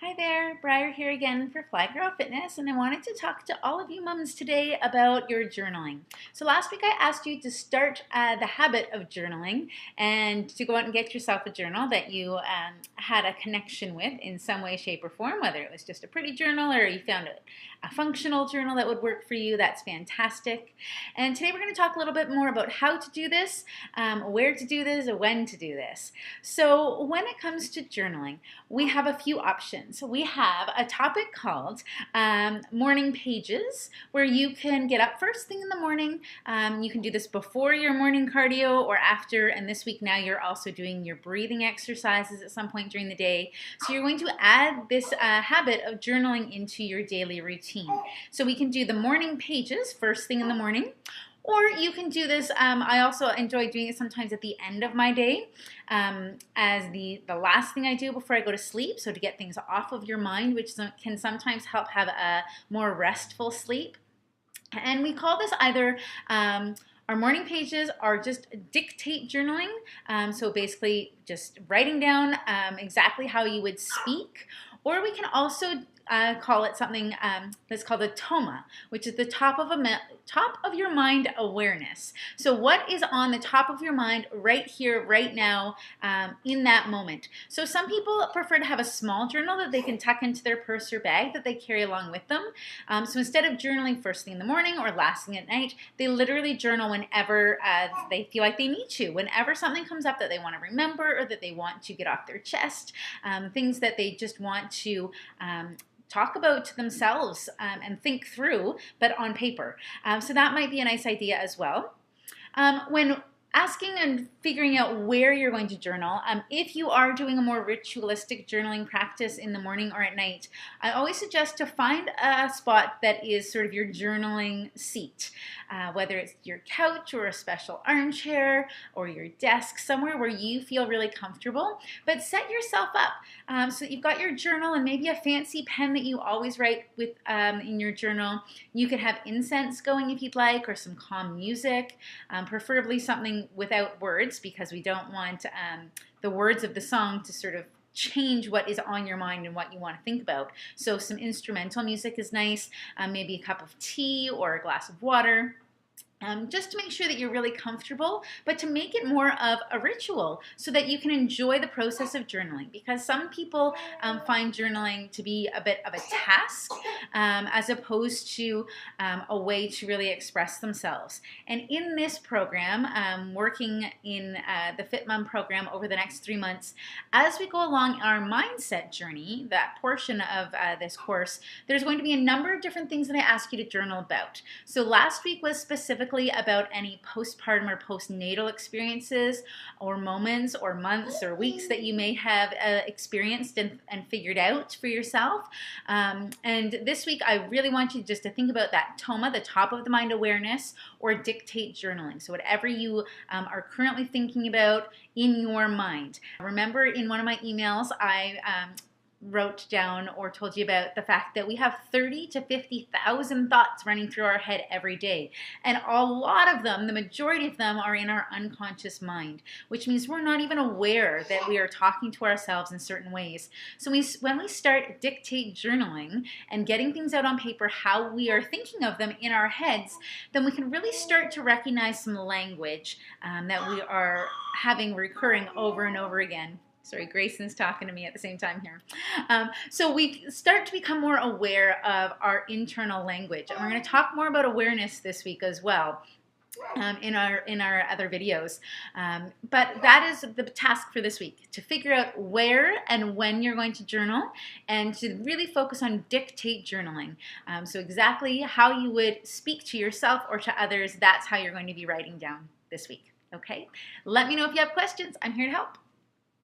Hi there, Briar here again for Fly Girl Fitness, and I wanted to talk to all of you mums today about your journaling. So last week I asked you to start the habit of journaling and to go out and get yourself a journal that you had a connection with in some way, shape, or form, whether it was just a pretty journal or you found a functional journal that would work for you. That's fantastic. And today we're going to talk a little bit more about how to do this, where to do this, and when to do this. So when it comes to journaling, we have a few options. So we have a topic called morning pages, where you can get up first thing in the morning. You can do this before your morning cardio or after, and this week now you're also doing your breathing exercises at some point during the day. So you're going to add this habit of journaling into your daily routine. So we can do the morning pages first thing in the morning, or you can do this, I also enjoy doing it sometimes at the end of my day as the last thing I do before I go to sleep, so to get things off of your mind, which can sometimes help have a more restful sleep. And we call this either our morning pages are just dictate journaling, so basically just writing down exactly how you would speak, or we can also call it something that's called a TOMA, which is the top of your mind awareness. So what is on the top of your mind right here, right now, in that moment? So some people prefer to have a small journal that they can tuck into their purse or bag that they carry along with them. So instead of journaling first thing in the morning or last thing at night, they literally journal whenever they feel like they need to, whenever something comes up that they want to remember or that they want to get off their chest, things that they just want to talk about to themselves and think through, but on paper. So that might be a nice idea as well. When asking and figuring out where you're going to journal, if you are doing a more ritualistic journaling practice in the morning or at night, I always suggest to find a spot that is sort of your journaling seat, whether it's your couch or a special armchair or your desk, somewhere where you feel really comfortable. But set yourself up so that you've got your journal and maybe a fancy pen that you always write with in your journal. You could have incense going if you'd like, or some calm music, preferably something without words, because we don't want the words of the song to sort of change what is on your mind and what you want to think about. So some instrumental music is nice, maybe a cup of tea or a glass of water. Just to make sure that you're really comfortable, but to make it more of a ritual so that you can enjoy the process of journaling. Because some people find journaling to be a bit of a task as opposed to a way to really express themselves. And in this program, working in the Fit Mom program over the next 3 months, as we go along our mindset journey, that portion of this course, there's going to be a number of different things that I ask you to journal about. So last week was specifically about any postpartum or postnatal experiences or moments or months or weeks that you may have experienced and figured out for yourself. And this week I really want you just to think about that TOMA, the top of the mind awareness, or dictate journaling. So whatever you are currently thinking about in your mind. Remember, in one of my emails I wrote down or told you about the fact that we have 30 to 50,000 thoughts running through our head every day. And a lot of them, the majority of them, are in our unconscious mind, which means we're not even aware that we are talking to ourselves in certain ways. So when we start dictate journaling and getting things out on paper, how we are thinking of them in our heads, then we can really start to recognize some language that we are having recurring over and over again. Sorry, Grayson's talking to me at the same time here. So we start to become more aware of our internal language. And we're going to talk more about awareness this week as well. In our other videos. But that is the task for this week, to figure out where and when you're going to journal and to really focus on dictate journaling. So exactly how you would speak to yourself or to others, that's how you're going to be writing down this week. Okay? Let me know if you have questions. I'm here to help.